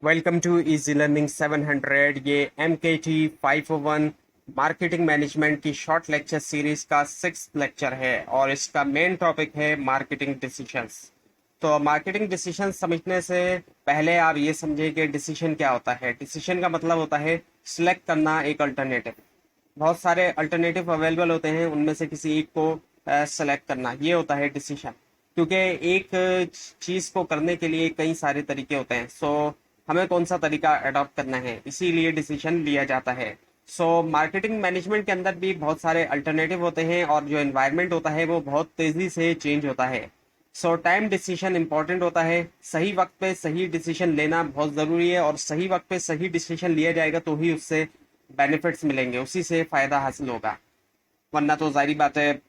Welcome to easy learning 700। ये MKT 501 marketing management की short lecture series का 6th lecture है और इसका मेन टॉपिक है मार्केटिंग डिसीजंस। तो मार्केटिंग डिसीजंस समझने से पहले आप ये समझिए कि डिसीजन क्या होता है। डिसीजन का मतलब होता है सिलेक्ट करना एक अल्टरनेटिव। बहुत सारे अल्टरनेटिव अवेलेबल होते हैं, उनमें से किसी एक को सेलेक्ट करना, ये होता है डिसीजन। क्योंकि एक चीज को करने के लिए कई सारे तरीके होते हैं, सो हमें कौन सा तरीका अडॉप्ट करना है, इसीलिए डिसीजन लिया जाता है। सो मार्केटिंग मैनेजमेंट के अंदर भी बहुत सारे अल्टरनेटिव होते हैं और जो एनवायरनमेंट होता है वो बहुत तेजी से चेंज होता है। सो टाइम डिसीजन इंपॉर्टेंट होता है। सही वक्त पे सही डिसीजन लेना बहुत ज़रूरी है और सही वक्त पे सही डिसीजन लिया जाएगा तो ही उससे बेनिफिट्स मिलेंगे, उसी से फ़ायदा हासिल होगा। वरना तो जाहिर बात है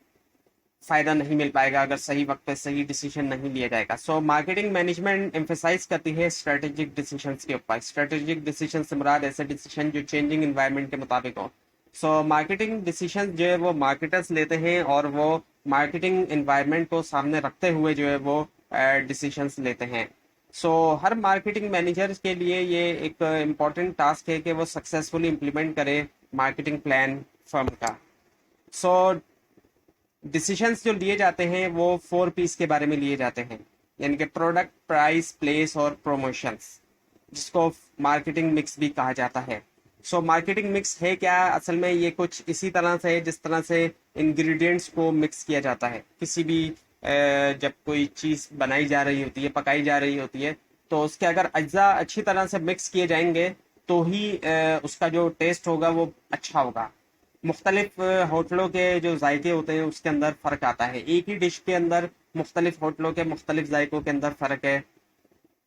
फ़ायदा नहीं मिल पाएगा अगर सही वक्त पे सही डिसीजन नहीं लिया जाएगा। सो मार्केटिंग मैनेजमेंट एम्फेसाइज करती है स्ट्रेटेजिक डिसीजंस के ऊपर। स्ट्रेटेजिक डिसीजन से मुराद ऐसे डिसीजन जो चेंजिंग इन्वायरमेंट के मुताबिक हो। सो मार्केटिंग डिसीजन जो है वो मार्केटर्स लेते हैं और वो मार्केटिंग इन्वायरमेंट को सामने रखते हुए जो है वो डिसीजंस लेते हैं। सो हर मार्केटिंग मैनेजर के लिए ये एक इम्पॉर्टेंट टास्क है कि वो सक्सेसफुली इम्प्लीमेंट करे मार्केटिंग प्लान फर्म का। सो डिसीजंस जो लिए जाते हैं वो 4 पीस के बारे में लिए जाते हैं, यानी कि प्रोडक्ट, प्राइस, प्लेस और प्रमोशंस, जिसको मार्केटिंग मिक्स भी कहा जाता है। सो मार्केटिंग मिक्स है क्या? असल में ये कुछ इसी तरह से है जिस तरह से इंग्रेडिएंट्स को मिक्स किया जाता है। किसी भी जब कोई चीज़ बनाई जा रही होती है, पकाई जा रही होती है, तो उसके अगर अज्जा अच्छी तरह से मिक्स किए जाएंगे तो ही उसका जो टेस्ट होगा वो अच्छा होगा। मुख्तलिफ होटलों के जो जायके होते हैं उसके अंदर फ़र्क आता है। एक ही डिश के अंदर मुख्तलिफ होटलों के मुख्तलिफ जायकों के अंदर फ़र्क है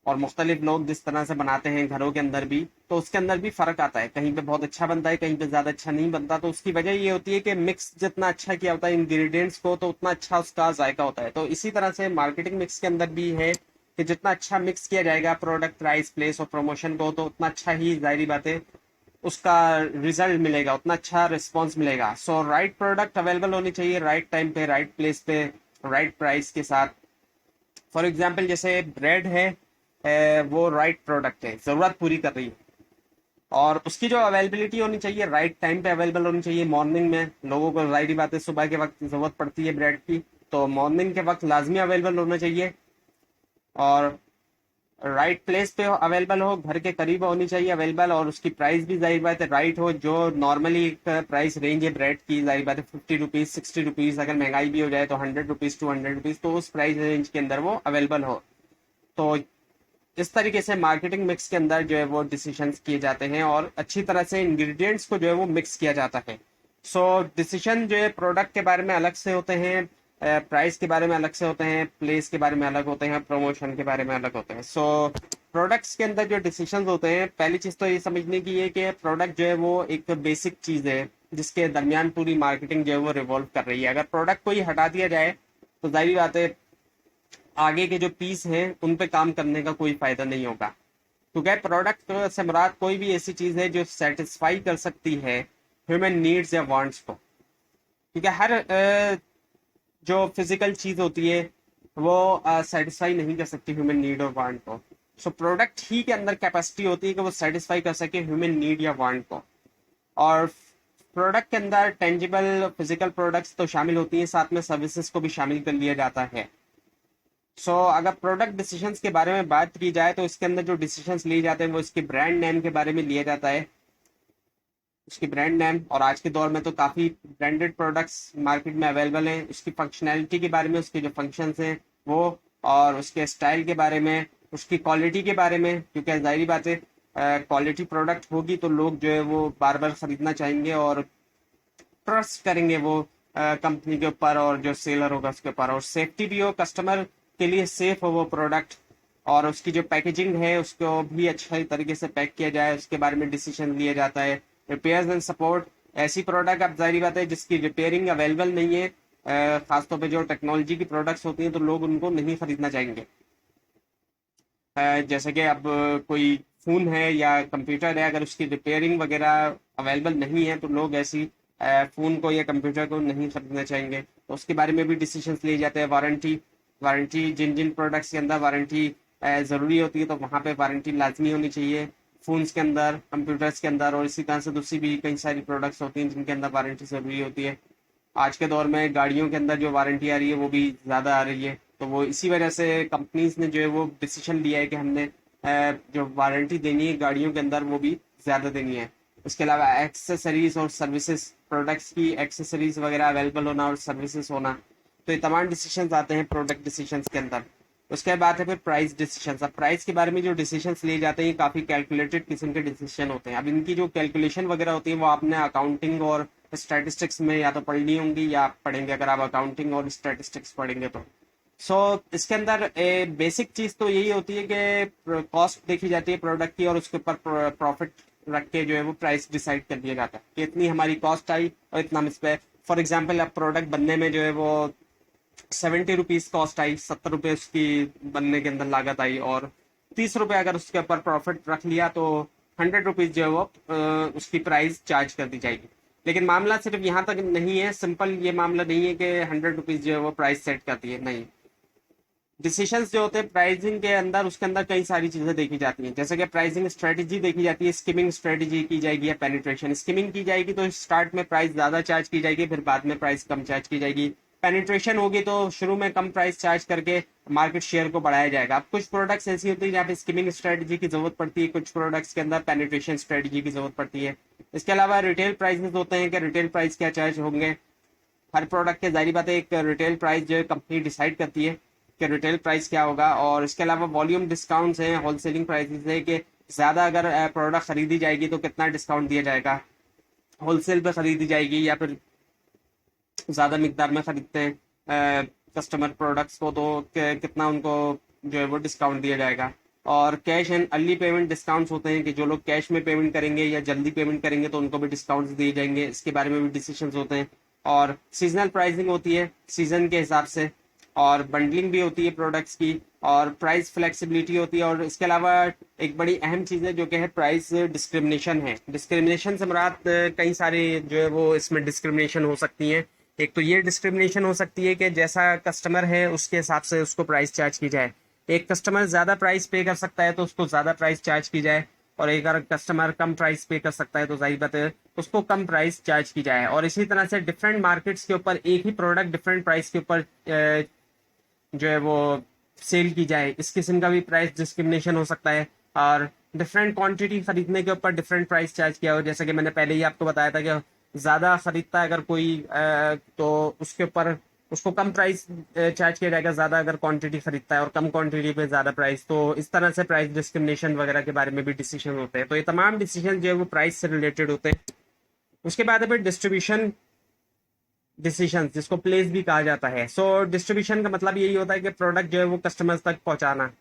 और मुख्तलिफ लोग जिस तरह से बनाते हैं घरों के अंदर भी, तो उसके अंदर भी फ़र्क आता है। कहीं पे बहुत अच्छा बनता है, कहीं पे ज़्यादा अच्छा नहीं बनता। तो उसकी वजह ये होती है कि मिक्स जितना अच्छा किया होता है इंग्रेडिएंट्स को, तो उतना अच्छा उसका जायका होता है। तो इसी तरह से मार्केटिंग मिक्स के अंदर भी है कि जितना अच्छा मिक्स किया जाएगा प्रोडक्ट, प्राइस, प्लेस और प्रमोशन को, तो उतना अच्छा ही जाहिर बात है उसका रिजल्ट मिलेगा, उतना अच्छा रिस्पॉन्स मिलेगा। सो राइट प्रोडक्ट अवेलेबल होनी चाहिए, राइट टाइम पे, राइट प्लेस पे, राइट प्राइस के साथ। फॉर एग्जाम्पल जैसे ब्रेड है, वो राइट प्रोडक्ट है, ज़रूरत पूरी कर रही है और उसकी जो अवेलेबिलिटी होनी चाहिए राइट टाइम पे अवेलेबल होनी चाहिए। मॉर्निंग में लोगों को जाहिर बात है सुबह के वक्त ज़रूरत पड़ती है ब्रेड की, तो मॉर्निंग के वक्त लाजमी अवेलेबल होना चाहिए। और राइट प्लेस पे अवेलेबल हो, घर के करीब होनी चाहिए अवेलेबल, और उसकी प्राइस भी जाहिर बात है राइट हो। जो नॉर्मली प्राइस रेंज है ब्रेड की, जाहिर बात है 50 रुपीज़, 60 रुपीज़, अगर महंगाई भी हो जाए तो 100 रुपीज़, 200 रुपीज़, तो उस प्राइस रेंज के अंदर वो अवेलेबल हो। तो इस तरीके से मार्केटिंग मिक्स के अंदर जो है वो डिसीजंस किए जाते हैं और अच्छी तरह से इंग्रेडिएंट्स को जो है वो मिक्स किया जाता है। सो डिसीजन जो है प्रोडक्ट के बारे में अलग से होते हैं, प्राइस के बारे में अलग से होते हैं, प्लेस के बारे में अलग होते हैं, प्रमोशन के बारे में अलग होते हैं। सो प्रोडक्ट्स के अंदर जो डिसीजंस होते हैं, पहली चीज़ तो ये समझने की है कि प्रोडक्ट जो है वो एक बेसिक चीज़ है जिसके दरमियान पूरी मार्केटिंग जो है वो रिवॉल्व कर रही है। अगर प्रोडक्ट को ही हटा दिया जाए तो जाहिर बात है आगे के जो पीस हैं उन पे काम करने का कोई फायदा नहीं होगा। क्योंकि प्रोडक्ट से मुराद कोई भी ऐसी चीज है जो सेटिस्फाई कर सकती है ह्यूमन नीड्स या वांट्स को। क्योंकि हर जो फिजिकल चीज होती है वो सेटिस्फाई नहीं कर सकती ह्यूमन नीड और वांट को। सो प्रोडक्ट ही के अंदर कैपेसिटी होती है कि वो सेटिस्फाई कर सके ह्यूमन नीड या वांट को। और प्रोडक्ट के अंदर टेंजिबल फिजिकल प्रोडक्ट्स तो शामिल होती हैं, साथ में सर्विसेज को भी शामिल कर लिया जाता है। अगर प्रोडक्ट डिसीजंस के बारे में बात की जाए तो इसके अंदर जो डिसीजंस लिए जाते हैं वो इसके ब्रांड नेम के बारे में लिया जाता है। उसकी ब्रांड नेम, और आज के दौर में तो काफ़ी ब्रांडेड प्रोडक्ट्स मार्केट में अवेलेबल हैं, उसकी फंक्शनैलिटी के बारे में, उसके जो फंक्शंस हैं वो, और उसके स्टाइल के बारे में, उसकी क्वालिटी के बारे में। क्योंकि जाहिर बात है क्वालिटी प्रोडक्ट होगी तो लोग जो है वो बार बार खरीदना चाहेंगे और ट्रस्ट करेंगे वो कंपनी के ऊपर और जो सेलर होगा उसके ऊपर। और सेफ्टी भी हो, कस्टमर के लिए सेफ हो वो प्रोडक्ट, और उसकी जो पैकेजिंग है उसको भी अच्छे तरीके से पैक किया जाए, उसके बारे में डिसीजन लिया जाता है। रिपेयर्स एंड सपोर्ट, ऐसी प्रोडक्ट अब जाहिर बात है जिसकी रिपेयरिंग अवेलेबल नहीं है, खासतौर पे जो टेक्नोलॉजी की प्रोडक्ट्स होती हैं तो लोग उनको नहीं खरीदना चाहेंगे। जैसे कि अब कोई फ़ोन है या कंप्यूटर है, अगर उसकी रिपेयरिंग वगैरह अवेलेबल नहीं है तो लोग ऐसी फ़ोन को या कंप्यूटर को नहीं खरीदना चाहेंगे। तो उसके बारे में भी डिसीजंस लिए जाते हैं। वारंटी, वारंटी जिन जिन प्रोडक्ट्स के अंदर वारंटी ज़रूरी होती है, तो वहाँ पे वारंटी लाजमी होनी चाहिए। फ़ोन्स के अंदर, कंप्यूटर्स के अंदर और इसी तरह से दूसरी भी कई सारी प्रोडक्ट्स होती हैं जिनके अंदर वारंटी ज़रूरी होती है। आज के दौर में गाड़ियों के अंदर जो वारंटी आ रही है वो भी ज़्यादा आ रही है, तो वो इसी वजह से कंपनीज ने जो है वो डिसीजन लिया है कि हमने जो वारंटी देनी है गाड़ियों के अंदर वो भी ज़्यादा देनी है। उसके अलावा एक्सेसरीज और सर्विसेज, प्रोडक्ट्स की एक्सेसरीज वगैरह अवेलेबल होना और सर्विसेज होना, तो ये तमाम डिसीजंस आते हैं प्रोडक्ट डिसीजंस के अंदर। उसके बाद है फिर प्राइस डिसीजंस। अब प्राइस के बारे में जो डिसीजंस लिए जाते हैं ये काफ़ी कैलकुलेटेड किस्म के डिसीजन होते हैं। अब इनकी जो कैलकुलेशन वगैरह होती है वो आपने अकाउंटिंग और स्टैटिस्टिक्स में या तो पढ़नी होंगी या आप पढ़ेंगे अगर आप अकाउंटिंग और स्टैटिस्टिक्स पढ़ेंगे तो। इसके अंदर बेसिक चीज़ तो यही होती है कि कॉस्ट देखी जाती है प्रोडक्ट की और उसके ऊपर प्रॉफिट रख के जो है वो प्राइस डिसाइड कर दिया जाता है कि इतनी हमारी कॉस्ट आई और इतना हम इस पर, फॉर एग्जाम्पल अब प्रोडक्ट बनने में जो है वो 70 रुपीज़ कॉस्ट आई, 70 रुपये उसकी बनने के अंदर लागत आई और 30 रुपये अगर उसके ऊपर प्रॉफिट रख लिया तो 100 रुपीज़ जो है वो उसकी प्राइस चार्ज कर दी जाएगी। लेकिन मामला सिर्फ यहाँ तक नहीं है, सिंपल ये मामला नहीं है कि 100 रुपीज़ जो है वो प्राइस सेट करती है, नहीं। डिसीशंस जो होते हैं प्राइसिंग के अंदर, उसके अंदर कई सारी चीजें देखी जाती हैं, जैसे कि प्राइसिंग स्ट्रेटजी देखी जाती है, स्किमिंग स्ट्रेटजी की जाएगी या पेनिट्रेशन। स्किमिंग की जाएगी तो स्टार्ट में प्राइस ज्यादा चार्ज की जाएगी, फिर बाद में प्राइस कम चार्ज की जाएगी। पेनिट्रेशन होगी तो शुरू में कम प्राइस चार्ज करके मार्केट शेयर को बढ़ाया जाएगा। अब कुछ प्रोडक्ट्स ऐसी होती है जहाँ पे स्किमिंग स्ट्रेटजी की जरूरत पड़ती है, कुछ प्रोडक्ट्स के अंदर पेनिट्रेशन स्ट्रेटजी की जरूरत पड़ती है। इसके अलावा रिटेल प्राइसेस होते हैं कि रिटेल प्राइस क्या चार्ज होंगे हर प्रोडक्ट के, जारी बात है एक रिटेल प्राइस जो है कंपनी डिसाइड करती है कि रिटेल प्राइस क्या होगा। और इसके अलावा वॉल्यूम डिस्काउंट्स हैं, होलसेलिंग प्राइसेस है कि ज़्यादा अगर प्रोडक्ट खरीदी जाएगी तो कितना डिस्काउंट दिया जाएगा, होलसेल पे खरीदी जाएगी या फिर ज़्यादा मिकदार में खरीदते हैं कस्टमर प्रोडक्ट्स को तो कितना उनको जो है वो डिस्काउंट दिया जाएगा। और cash and early payment discounts होते हैं कि जो लोग कैश में पेमेंट करेंगे या जल्दी पेमेंट करेंगे तो उनको भी डिस्काउंट्स दिए जाएंगे, इसके बारे में भी डिसीजंस होते हैं। और सीजनल प्राइसिंग होती है सीजन के हिसाब से, और बंडलिंग भी होती है प्रोडक्ट्स की, और प्राइस फ्लेक्सिबिलिटी होती है। और इसके अलावा एक बड़ी अहम चीज़ है जो कि है प्राइस डिस्क्रिमिनेशन है। डिस्क्रिमिनेशन से मुराद कई सारे जो है वो इसमें डिस्क्रिमिनेशन हो सकती हैं। एक तो ये डिस्क्रिमिनेशन हो सकती है कि जैसा कस्टमर है उसके हिसाब से उसको प्राइस चार्ज की जाए। एक कस्टमर ज़्यादा प्राइस पे कर सकता है तो उसको ज़्यादा प्राइस चार्ज की जाए, और एक अगर कस्टमर कम प्राइस पे कर सकता है तो जाहिर बात है उसको कम प्राइस चार्ज की जाए। और इसी तरह से डिफरेंट मार्केट्स के ऊपर एक ही प्रोडक्ट डिफरेंट प्राइस के ऊपर जो है वो सेल की जाए, इस किस्म का भी प्राइस डिस्क्रिमिनेशन हो सकता है। और डिफरेंट क्वांटिटी खरीदने के ऊपर डिफरेंट प्राइस चार्ज किया हो, जैसे कि मैंने पहले ही आपको बताया था कि ज़्यादा खरीदता है अगर कोई तो उसके ऊपर उसको कम प्राइस चार्ज किया जाएगा, ज़्यादा अगर क्वांटिटी खरीदता है, और कम क्वांटिटी पे ज़्यादा प्राइस। तो इस तरह से प्राइस डिस्क्रिमिनेशन वगैरह के बारे में भी डिसीजन होते हैं। तो ये तमाम डिसीजन जो है वो प्राइस से रिलेटेड होते हैं। उसके बाद है फिर डिस्ट्रीब्यूशन डिसीजन, जिसको प्लेस भी कहा जाता है। डिस्ट्रीब्यूशन का मतलब यही होता है कि प्रोडक्ट जो है वो कस्टमर्स तक पहुंचाना।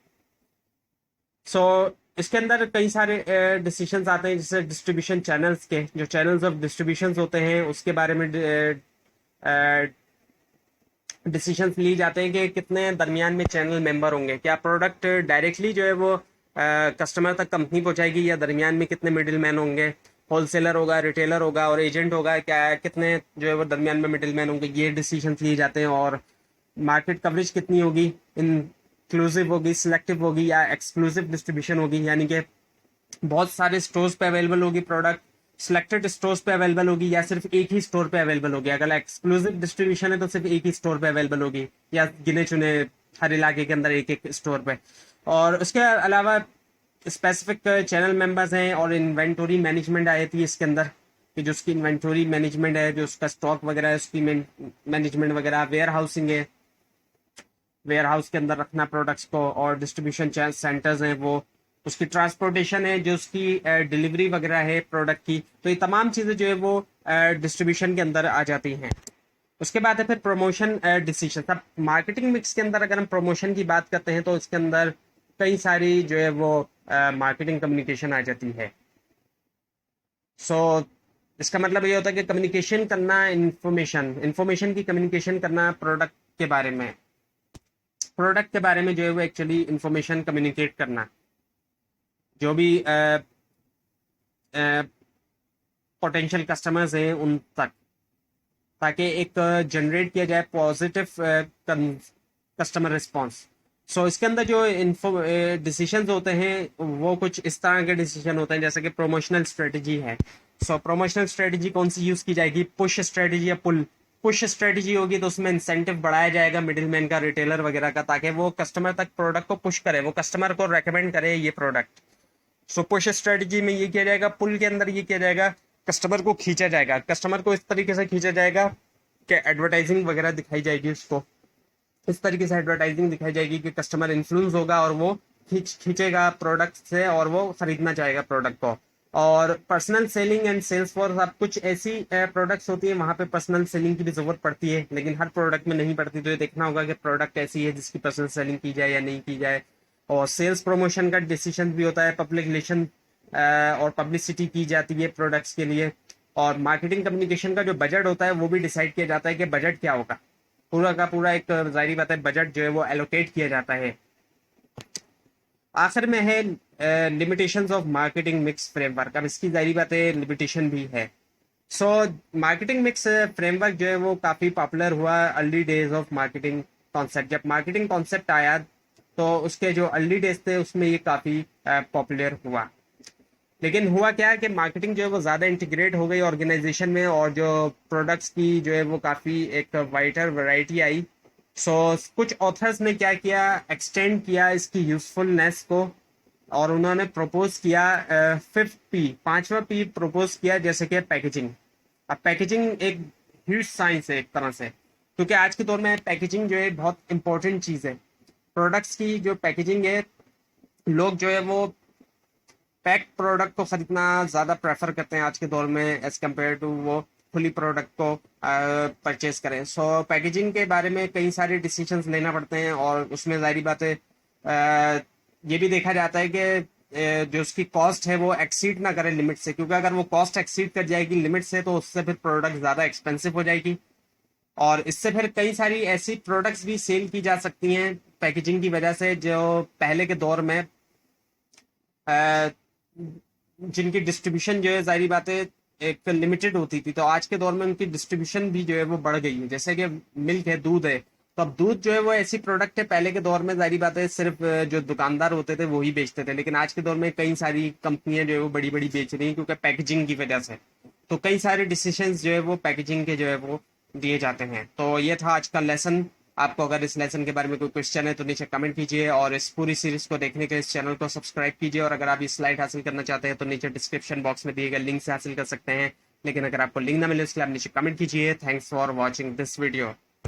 सो इसके अंदर कई सारे डिसीजंस आते हैं, जैसे डिस्ट्रीब्यूशन चैनल्स के, जो चैनल्स ऑफ डिस्ट्रीब्यूशन होते हैं उसके बारे में डिसीजंस लिए जाते हैं कि कितने दरमियान में चैनल मेंबर होंगे, क्या प्रोडक्ट डायरेक्टली जो है वो कस्टमर तक कंपनी पहुंचाएगी या दरमियान में कितने मिडिल मैन होंगे, होलसेलर होगा, रिटेलर होगा और एजेंट होगा, क्या कितने जो है वो दरमियान में मिडिल मैन होंगे, ये डिसीजन लिए जाते हैं। और मार्केट कवरेज कितनी होगी, इंक्लूसिव होगी, सिलेक्टिव होगी या एक्सक्लूसिव डिस्ट्रीब्यूशन होगी, यानी कि बहुत सारे स्टोर्स पे अवेलेबल होगी प्रोडक्ट, सिलेक्टेड स्टोर्स पे अवेलेबल होगी, या सिर्फ एक ही स्टोर पे अवेलेबल होगी। अगर एक्सक्लूसिव डिस्ट्रीब्यूशन है तो सिर्फ एक ही स्टोर पे अवेलेबल होगी, या गिने चुने हर इलाके के अंदर एक एक स्टोर पे। और उसके अलावा स्पेसिफिक चैनल मेंबर्स हैं और इन्वेंटरी मैनेजमेंट आई थी इसके अंदर, कि जो उसकी इन्वेंटरी मैनेजमेंट है, जो उसका स्टॉक वगैरह है उसकी मैनेजमेंट वगैरह, वेयर हाउसिंग है, वेयर हाउस के अंदर रखना प्रोडक्ट्स को, और डिस्ट्रीब्यूशन सेंटर्स हैं वो, उसकी ट्रांसपोर्टेशन है, जो उसकी डिलीवरी वगैरह है प्रोडक्ट की। तो ये तमाम चीज़ें जो है वो डिस्ट्रीब्यूशन के अंदर आ जाती हैं। उसके बाद है फिर प्रमोशन डिसीजन। अब मार्केटिंग मिक्स के अंदर अगर हम प्रमोशन की बात करते हैं तो इसके अंदर कई सारी जो है वो मार्केटिंग कम्युनिकेशन आ जाती है। सो इसका मतलब ये होता है कि कम्युनिकेशन करना, इंफॉर्मेशन की कम्युनिकेशन करना प्रोडक्ट के बारे में जो है वो एक्चुअली इंफॉर्मेशन कम्युनिकेट करना, जो भी पोटेंशियल कस्टमर्स हैं उन तक, ताकि एक जनरेट किया जाए पॉजिटिव कस्टमर रिस्पॉन्स। सो इसके अंदर जो डिसीजंस होते हैं वो कुछ इस तरह के डिसीजन होते हैं जैसे कि प्रमोशनल स्ट्रेटजी है। सो प्रमोशनल स्ट्रेटजी कौन सी यूज की जाएगी, पुश स्ट्रेटजी या पुल। पुश स्ट्रेटजी होगी तो उसमें इंसेंटिव बढ़ाया जाएगा मिडिल मैन का, रिटेलर वगैरह का, ताकि वो कस्टमर तक प्रोडक्ट को पुश करे, वो कस्टमर को रेकमेंड करे ये प्रोडक्ट। सो पुश स्ट्रेटजी में ये किया जाएगा, पुल के अंदर ये किया जाएगा, कस्टमर को खींचा जाएगा, कस्टमर को इस तरीके से खींचा जाएगा कि एडवर्टाइजिंग वगैरह दिखाई जाएगी उसको, इस तरीके से एडवर्टाइजिंग दिखाई जाएगी कि कस्टमर इन्फ्लुएंस होगा और वो खींचेगा प्रोडक्ट से और वो खरीदना चाहेगा प्रोडक्ट को। और personal selling and sales for, अब कुछ ऐसी प्रोडक्ट्स होती है वहां पे पर्सनल सेलिंग की भी जरूरत पड़ती है, लेकिन हर प्रोडक्ट में नहीं पड़ती, तो ये देखना होगा कि प्रोडक्ट ऐसी है जिसकी पर्सनल सेलिंग की जाए या नहीं की जाए। और सेल्स प्रमोशन का डिसीजन भी होता है, पब्लिक रिलेशन और पब्लिसिटी की जाती है प्रोडक्ट्स के लिए। और मार्केटिंग कम्युनिकेशन का जो बजट होता है वो भी डिसाइड किया जाता है कि बजट क्या होगा, पूरा का पूरा एक जाहिर बात है बजट जो है वो एलोकेट किया जाता है। आखिर में है limitations of marketing mix framework. अब इसकी जाहिर बात है लिमिटेशन भी है। सो मार्केटिंग मिक्स फ्रेमवर्क जो है वो काफ़ी पॉपुलर हुआ early days of marketing concept. जब मार्केटिंग कॉन्सेप्ट आया तो उसके जो अर्ली डेज थे उसमें ये काफ़ी पॉपुलर हुआ। लेकिन हुआ क्या है कि मार्केटिंग जो है वो ज़्यादा इंटीग्रेट हो गई ऑर्गेनाइजेशन में, और जो प्रोडक्ट्स की जो है वो काफ़ी एक वाइडर वैरायटी आई। सो कुछ ऑथर्स ने क्या किया, एक्सटेंड किया इसकी यूजफुलनेस को, और उन्होंने प्रपोज किया फिफ्थ पी, पांचवा पी प्रपोज किया, जैसे कि पैकेजिंग। अब पैकेजिंग एक ह्यूज साइंस है एक तरह से, क्योंकि आज के दौर में पैकेजिंग जो है बहुत इंपॉर्टेंट चीज़ है। प्रोडक्ट्स की जो पैकेजिंग है, लोग जो है वो पैक प्रोडक्ट को खरीदना ज़्यादा प्रेफर करते हैं आज के दौर में एज कम्पेयर टू वो खुली प्रोडक्ट को परचेज करें। सो पैकेजिंग के बारे में कई सारे डिसीजंस लेना पड़ते हैं, और उसमें जाहिर बात है ये भी देखा जाता है कि जो उसकी कॉस्ट है वो एक्सीड ना करे लिमिट से, क्योंकि अगर वो कॉस्ट एक्सीड कर जाएगी लिमिट से तो उससे फिर प्रोडक्ट ज़्यादा एक्सपेंसिव हो जाएगी, और इससे फिर कई सारी ऐसी प्रोडक्ट्स भी सेल की जा सकती हैं पैकेजिंग की वजह से, जो पहले के दौर में जिनकी डिस्ट्रीब्यूशन जो है जाहिर बात है एक लिमिटेड होती थी, तो आज के दौर में उनकी डिस्ट्रीब्यूशन भी जो है वो बढ़ गई है। जैसे कि मिल्क है, दूध है, तो अब दूध जो है वो ऐसी प्रोडक्ट है, पहले के दौर में जाहिर बात है सिर्फ जो दुकानदार होते थे वही बेचते थे, लेकिन आज के दौर में कई सारी कंपनियां जो है वो बड़ी बड़ी बेच रही हैं क्योंकि पैकेजिंग की वजह से। तो कई सारे डिसीजंस जो है वो पैकेजिंग के जो है वो दिए जाते हैं। तो ये था आज का लेसन। आपको अगर इस लेसन के बारे में कोई क्वेश्चन है तो नीचे कमेंट कीजिए, और इस पूरी सीरीज को देखने के लिए इस चैनल को सब्सक्राइब कीजिए, और अगर आप ये स्लाइड हासिल करना चाहते हैं तो नीचे डिस्क्रिप्शन बॉक्स में दिए गए लिंक से हासिल कर सकते हैं, लेकिन अगर आपको लिंक ना मिले उसके लिए आप नीचे कमेंट कीजिए। Thanks for watching this video.